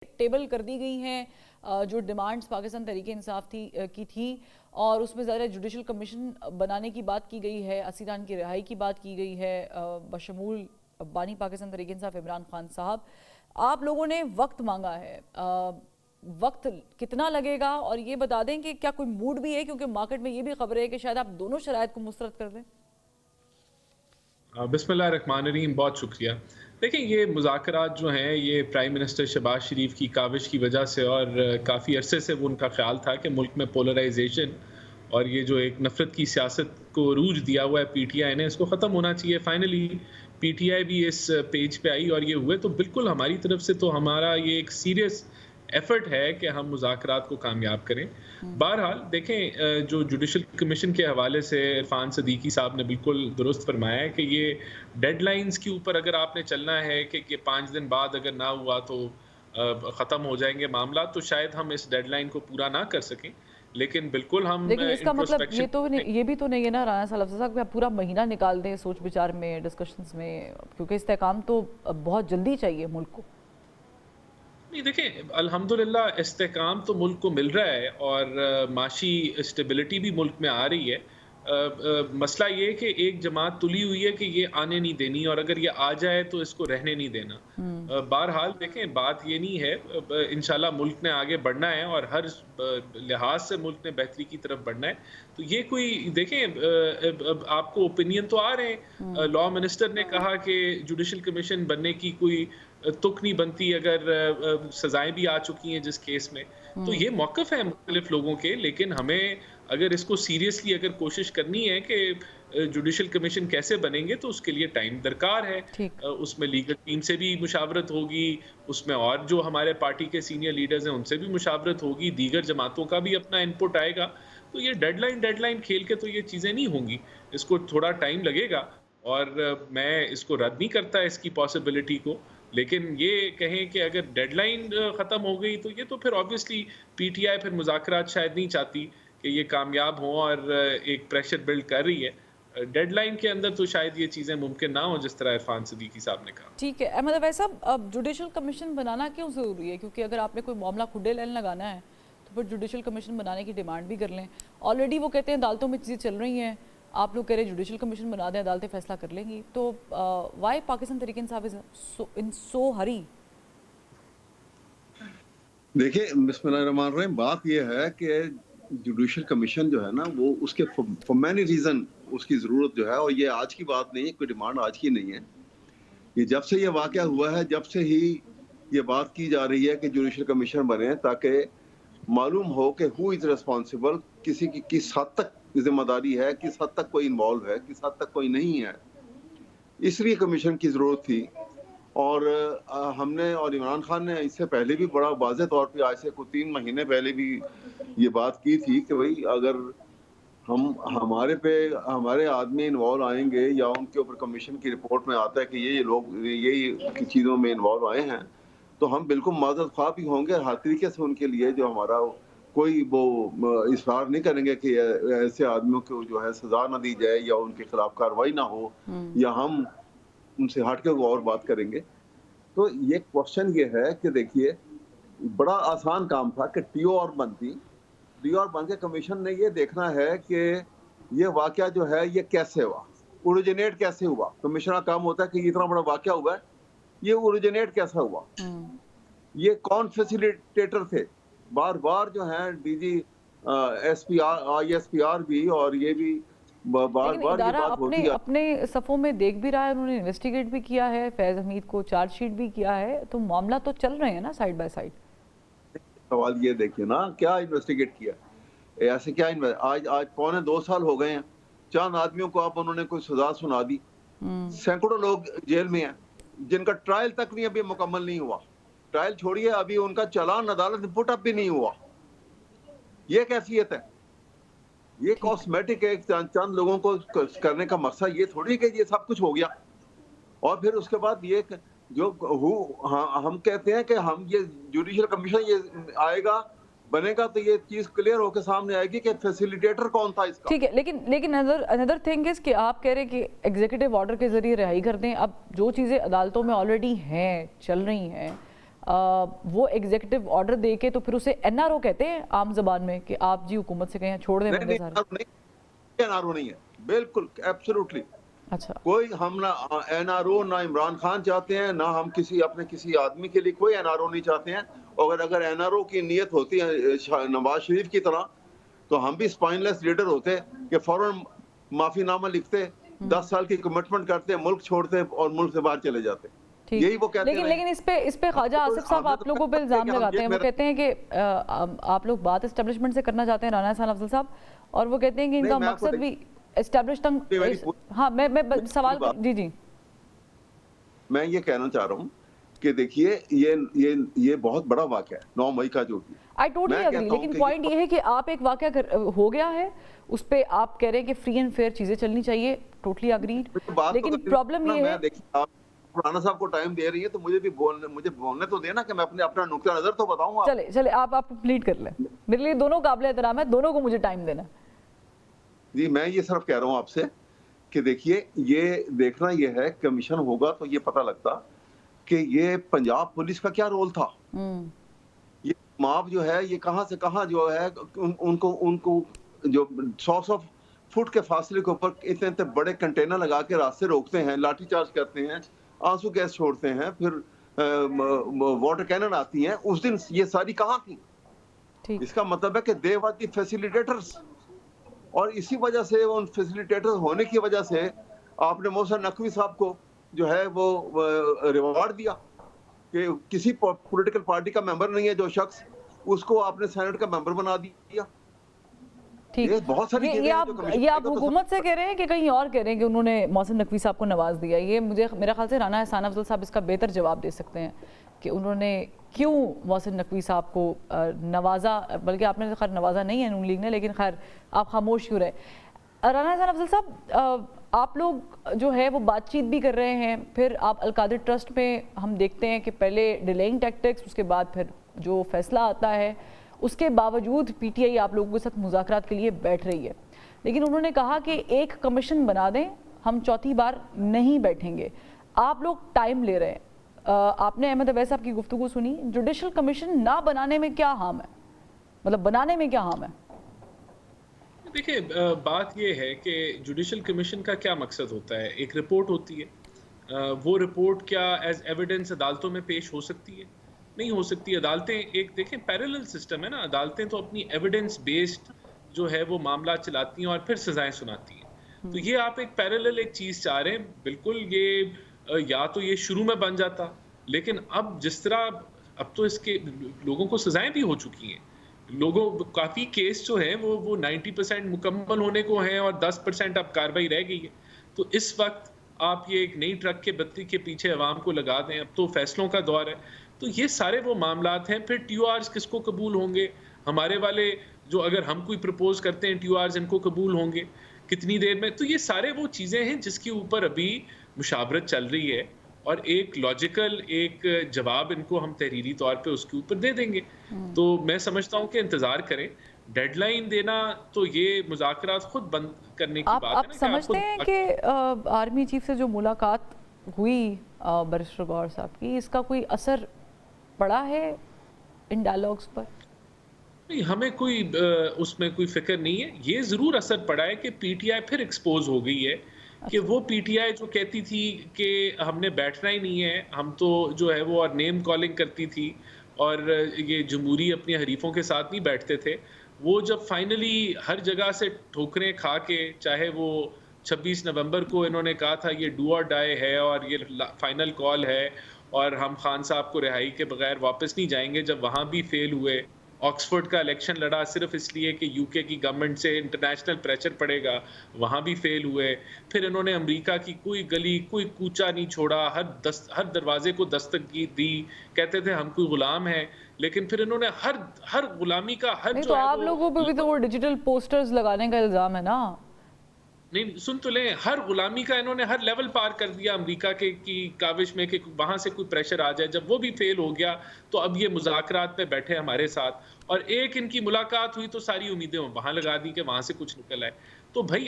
Table कर दी गई हैं जो डिमांड्स पाकिस्तान तहरीक इंसाफ की थी और उसमें ज़्यादा जुडिशल कमीशन बनाने की बात की गई है, असीरान की रिहाई की बात की गई है बशमूल बानी पाकिस्तान तहरीक इंसाफ इमरान खान साहब। आप लोगों ने वक्त मांगा है, वक्त कितना लगेगा और ये बता दें कि क्या कोई मूड भी है, क्योंकि मार्केट में ये भी खबर है कि शायद आप दोनों शराइत को मुस्तरद कर दें। बिस्मिल्लाहिर्रहमानिर्रहीम, बहुत शुक्रिया। देखिए, ये मुज़ाकरात जो हैं ये प्राइम मिनिस्टर शहबाज शरीफ की काविश की वजह से और काफ़ी अरसे से वो उनका ख़्याल था कि मुल्क में पोलराइजेशन और ये जो एक नफ़रत की सियासत को रूज दिया हुआ है पीटीआई ने, इसको ख़त्म होना चाहिए। फाइनली पीटीआई भी इस पेज पे आई और ये हुए, तो बिल्कुल हमारी तरफ से तो हमारा ये एक सीरियस एफर्ट है कि हम मुज़ाकरात को कामयाब करें। बहरहाल देखें, जो जुडिशल कमीशन के हवाले से इरफान सदीकी साहब ने बिल्कुल दुरुस्त फरमाया है कि ये डेडलाइंस के ऊपर अगर आपने चलना है कि 5 दिन बाद अगर ना हुआ तो ख़त्म हो जाएंगे मामला, तो शायद हम इस डेडलाइन को पूरा ना कर सकें। लेकिन बिल्कुल हम लेकिन इसका मतलब ये भी तो नहीं है ना राना साहब कि आप पूरा महीना निकाल दें सोच विचार में, डिस्कशंस में, क्योंकि इस्तेकाम तो बहुत जल्दी चाहिए मुल्क को। नहीं, देखिए, अल्हम्दुलिल्लाह इस्तेकाम तो मुल्क को मिल रहा है और माशी स्टेबिलिटी भी मुल्क में आ रही है। मसला ये है कि एक जमात तुली हुई है कि ये आने नहीं देनी और अगर ये आ जाए तो इसको रहने नहीं देना। बहरहाल देखें, बात ये नहीं है, इंशाल्लाह मुल्क ने आगे बढ़ना है और हर लिहाज से मुल्क ने बेहतरी की तरफ बढ़ना है। तो ये कोई देखें, आपको ओपिनियन तो आ रहे हैं। लॉ मिनिस्टर ने कहा कि जुडिशल कमीशन बनने की कोई तुक नहीं बनती अगर सजाएं भी आ चुकी हैं जिस केस में। तो ये मौक़िफ़ है मुख्तलिफ लोगों के, लेकिन हमें अगर इसको सीरियसली अगर कोशिश करनी है कि जुडिशल कमीशन कैसे बनेंगे तो उसके लिए टाइम दरकार है। उसमें लीगल टीम से भी मुशावरत होगी, उसमें और जो हमारे पार्टी के सीनियर लीडर्स हैं उनसे भी मुशावरत होगी, दीगर जमातों का भी अपना इनपुट आएगा। तो ये डेडलाइन खेल के तो ये चीज़ें नहीं होंगी, इसको थोड़ा टाइम लगेगा और मैं इसको रद्द नहीं करता इसकी पॉसिबिलिटी को। लेकिन ये कहें कि अगर डेडलाइन ख़त्म हो गई तो ये तो फिर ऑब्वियसली पीटीआई फिर मुज़ाकरात शायद नहीं चाहती कि ये कामयाब हों और एक प्रेशर बिल्ड कर रही है। डेडलाइन के अंदर तो शायद ये चीज़ें मुमकिन ना हो जिस तरह इरफान सदीकी साहब ने कहा। ठीक है अहमद अवैस साहब, अब जुडिशल कमीशन बनाना क्यों ज़रूरी है? क्योंकि अगर आपने कोई मामला खुडे लाइन लगाना है तो फिर जुडिशल कमीशन बनाने की डिमांड भी कर लें। ऑलरेडी वो कहते हैं अदालतों में चीज़ें चल रही हैं, आप लोग कह रहे जुडिशल कमीशन बना दें, अदालतें फैसला कर लेंगी। तो why Pakistan Tehreek Insaf is in so hurry? देखिए, बिस्मिल्लाहिर्रहमानिर्रहीम, बात यह है कि जुडिशल कमीशन जो है ना, वो उसके फॉर मैनी रीज़न उसकी ज़रूरत जो है, और ये आज की बात नहीं है, कोई डिमांड आज की नहीं है। ये जब से ये वाक़या हुआ है, जब से ही ये बात की जा रही है कि जुडिशल कमीशन बने ताकि मालूम हो कि हु इज़ रिस्पॉन्सिबल, किसी की किस हद तक ज़िम्मेदारी है, किस हद तक कोई इन्वॉल्व है, किस हद तक कोई नहीं है। इसलिए कमीशन की ज़रूरत थी और हमने और इमरान खान ने इससे पहले भी बड़ा वाज़ेह तौर पे, आज से कुछ 3 महीने पहले भी ये बात की थी कि भाई अगर हमारे आदमी इन्वॉल्व आएंगे या उनके ऊपर कमीशन की रिपोर्ट में आता है कि ये लोग ये चीज़ों में इन्वॉल्व आए हैं, तो हम बिल्कुल माज़रत ख्वाह भी होंगे और हर तरीके से उनके लिए जो हमारा कोई वो इसरार नहीं करेंगे कि ऐसे आदमियों को जो है सजा ना दी जाए या उनके खिलाफ कार्रवाई ना हो, या हम उनसे हट के और बात करेंगे। तो ये क्वेश्चन ये है कि देखिए, बड़ा आसान काम था कि टीओ और बनती, टीओ और बन के कमीशन ने ये देखना है कि ये वाकया जो है ये कैसे हुआ, ओरिजिनेट कैसे हुआ। कमीशन का काम होता है कि इतना बड़ा वाकया हुआ है, ये ओरिजिनेट कैसा हुआ, ये कौन फैसिलिटेटर थे। बार बार जो है डीजी ISPR भी और ये भी बार बार ये बात होती है। अपने सफ़ों में देख भी रहा है, उन्होंने इन्वेस्टिगेट भी किया है, फैज़ हमीद को चार्जशीट भी किया है, तो मामला तो चल रहे हैं ना साइड बाय साइड। सवाल ये देखिए ना, क्या इन्वेस्टिगेट किया, ऐसे क्या आज पौने 2 साल हो गए हैं, चंद आदमियों को अब उन्होंने कोई सजा सुना दी, सैकड़ों लोग जेल में हैं जिनका ट्रायल तक नहीं अभी मुकम्मल नहीं हुआ। ट्रायल छोड़िए, अभी उनका चालान अदालत में पुट अप भी नहीं हुआ। ये कैफियत है, ये कॉस्मेटिक है। चंद लोगों को करने का मकसद ये थोड़ी कि ये सब कुछ हो गया और फिर उसके बाद ये जो हम कहते हैं कि हम ये जुडिशल कमीशन ये आएगा बनेगा तो ये चीज क्लियर होकर सामने आएगी कि फैसिलिटेटर कौन था इसका। ठीक है, लेकिन अनदर थिंग इज कि आप कह रहे हैं कि एग्जीक्यूटिव ऑर्डर के जरिए रिहाई कर दें। अब जो चीज़ें अदालतों में ऑलरेडी हैं, चल रही हैं, वो एग्जीक्यूटिव ऑर्डर दे के तो फिर उसे एनआरओ कहते हैं आम जबान में कि आप जी हुकूमत से कहें छोड़ दें बंदे सारे। एनआरओ नहीं है, बिल्कुल एब्सोल्युटली। अच्छा, कोई हम ना एनआरओ ना इमरान खान चाहते हैं, ना हम अपने किसी आदमी के लिए कोई एनआरओ नहीं चाहते हैं। और अगर एनआरओ की नीयत होती है नवाज शरीफ की तरह, तो हम भी स्पाइनलेस लीडर होते कि फौरन माफीनामा लिखते, 10 साल की कमिटमेंट करते, मुल्क छोड़ते और मुल्क से बाहर चले जाते। यही वो कहते हैं। लेकिन इस पे ख्वाजा आसिफ साहब आप लोगों पे इल्जाम लगाते हैं। वो कहते हैं कि आप लोग बात एस्टेब्लिशमेंट से करना चाहते हैं, राना एहसान अफजल साहब, और वो कहते हैं कि इनका मकसद भी एस्टेब्लिश। हाँ, मैं सवाल जी मैं ये कहना चाह रहा हूँ कि देखिए ये बहुत बड़ा वाक़या है 9 मई का, जो कि आई टोटली एग्री। लेकिन पॉइंट ये है कि आप एक वाक़या हो गया है, उस पे आप कह रहे हैं कि फ्री एंड फेयर चीजें चलनी चाहिए, टोटली अग्रीड। लेकिन प्रॉब्लम ये है, देखिए आप राना साहब को टाइम दे रही है तो मुझे बोलने तो देना कि मैं अपना नुक्ता नजर तो बताऊं। चले आप कंप्लीट कर लें। मेरे लिए दोनों काबिल एहतराम है, दोनों को मुझे टाइम देना। जी, मैं ये सिर्फ कह रहा हूँ आपसे कि देखिए ये देखना ये है, कमीशन होगा तो ये पता लगता कि ये पंजाब पुलिस का क्या रोल था। ये माप जो है ये कहां से कहां जो है उनको जो 100 फुट के फासले के ऊपर इतने बड़े कंटेनर लगा के रास्ते रोकते हैं, लाठीचार्ज करते हैं, आंसू गैस छोड़ते हैं, फिर वाटर कैनन आती हैं। उस दिन ये सारी कहां थी? इसका मतलब है कि दे वर द फैसिलिटेटर्स, और इसी वजह से उन फैसिलिटेटर्स होने की वजह से आपने मोहसिन नकवी साहब को जो है वो रिवॉर्ड दिया कि किसी पॉलिटिकल पार्टी का मेंबर नहीं है जो शख्स, उसको आपने सेनेट का मेंबर बना दिया। ठीक, बहुत सारी ये आप हुकूमत से कह रहे हैं कि कहीं और कह रहे हैं कि उन्होंने मोहसिन नकवी साहब को नवाज दिया? ये मेरा ख्याल से राना एहसान अफजल साहब इसका बेहतर जवाब दे सकते हैं कि उन्होंने क्यों मोहसिन नकवी साहब को नवाजा, बल्कि आपने तो खैर नवाजा नहीं है नून लीग ने, लेकिन खैर आप खामोश क्यों रहे? राना एहसान अफजल साहब, आप लोग जो है वो बातचीत भी कर रहे हैं, फिर आप अलकादिर ट्रस्ट में हम देखते हैं कि पहले डिलेइंग टैक्टिक्स, उसके बाद फिर जो फैसला आता है, उसके बावजूद पीटीआई आप लोगों के साथ मुज़ाकरात के लिए बैठ रही है। लेकिन उन्होंने कहा कि एक कमीशन बना दें, हम चौथी बार नहीं बैठेंगे। आप लोग टाइम ले रहे हैं। आपने अहमद अवैस साहब की गुफ्तगू सुनी, जुडिशल कमीशन ना बनाने में क्या हार्म है? मतलब बनाने में क्या हार्म है? देखिए, बात ये है कि जुडिशल कमीशन का क्या मकसद होता है। एक रिपोर्ट होती है, वो रिपोर्ट क्या एज एविडेंस अदालतों में पेश हो सकती है? नहीं हो सकती। अदालतें एक देखें पैरेलल सिस्टम है ना, अदालतें तो अपनी एविडेंस बेस्ड जो है वो मामला चलाती हैं और फिर सजाएं सुनाती हैं। तो ये आप एक पैरेलल एक चीज़ चाह रहे हैं। बिल्कुल, ये या तो ये शुरू में बन जाता, लेकिन अब जिस तरह अब तो इसके लोगों को सजाएं भी हो चुकी हैं। लोगों काफ़ी केस जो हैं वो 90% मुकम्मल होने को हैं और 10% अब कार्रवाई रह गई है। तो इस वक्त आप ये एक नई ट्रक के बत्ती के पीछे अवाम को लगा दें। अब तो फैसलों का दौर है। तो ये सारे वो मामलात हैं। फिर TORs किसको कबूल होंगे? हमारे वाले जो अगर हम कोई प्रपोज करते हैं TORs इनको कबूल होंगे कितनी देर में? तो ये सारे वो चीज़ें हैं जिसके ऊपर अभी मुशावरत चल रही है और एक लॉजिकल एक जवाब इनको हम तहरीरी तौर पे उसके ऊपर दे देंगे। तो मैं समझता हूँ कि इंतज़ार करें। डेडलाइन देना तो ये मुज़ाकरात खुद बंद करने की बात है ना। आप समझते हैं कि आर्मी चीफ से जो मुलाकात हुई बैरिस्टर गौहर साहब की, इसका कोई असर पड़ा है इन डायलॉग्स पर? नहीं, हमें कोई उसमें कोई फिक्र नहीं है। ये ज़रूर असर पड़ा है कि पीटीआई फिर एक्सपोज हो गई है। कि वो पीटीआई जो कहती थी कि हमने बैठना ही नहीं है, हम तो जो है वो और नेम कॉलिंग करती थी और ये जमहूरी अपने हरीफों के साथ नहीं बैठते थे, वो जब फाइनली हर जगह से ठोकरें खा के, चाहे वो 26 नवंबर को इन्होंने कहा था ये डू और डाई है और ये फाइनल कॉल है और हम खान साहब को रिहाई के बगैर वापस नहीं जाएंगे, जब वहाँ भी फेल हुए। ऑक्सफोर्ड का इलेक्शन लड़ा सिर्फ इसलिए कि यूके की गवर्नमेंट से इंटरनेशनल प्रेशर पड़ेगा, वहाँ भी फेल हुए। फिर इन्होंने अमेरिका की कोई गली कोई कूचा नहीं छोड़ा, हर दरवाजे को दस्तक दी, कहते थे हम कोई गुलाम हैं, लेकिन फिर इन्होंने हर गुलामी का हर तो आप लोगों पे भी तो वो डिजिटल पोस्टर्स लगाने का इल्जाम है ना। नहीं, सुन तो लें, हर गुलामी का इन्होंने हर लेवल पार कर दिया अमेरिका के की काविश में कि वहां से कोई प्रेशर आ जाए। जब वो भी फेल हो गया तो अब ये मुज़ाकरात पे बैठे हमारे साथ, और एक इनकी मुलाकात हुई तो सारी उम्मीदें वहां लगा दी कि वहां से कुछ निकल आए। तो भाई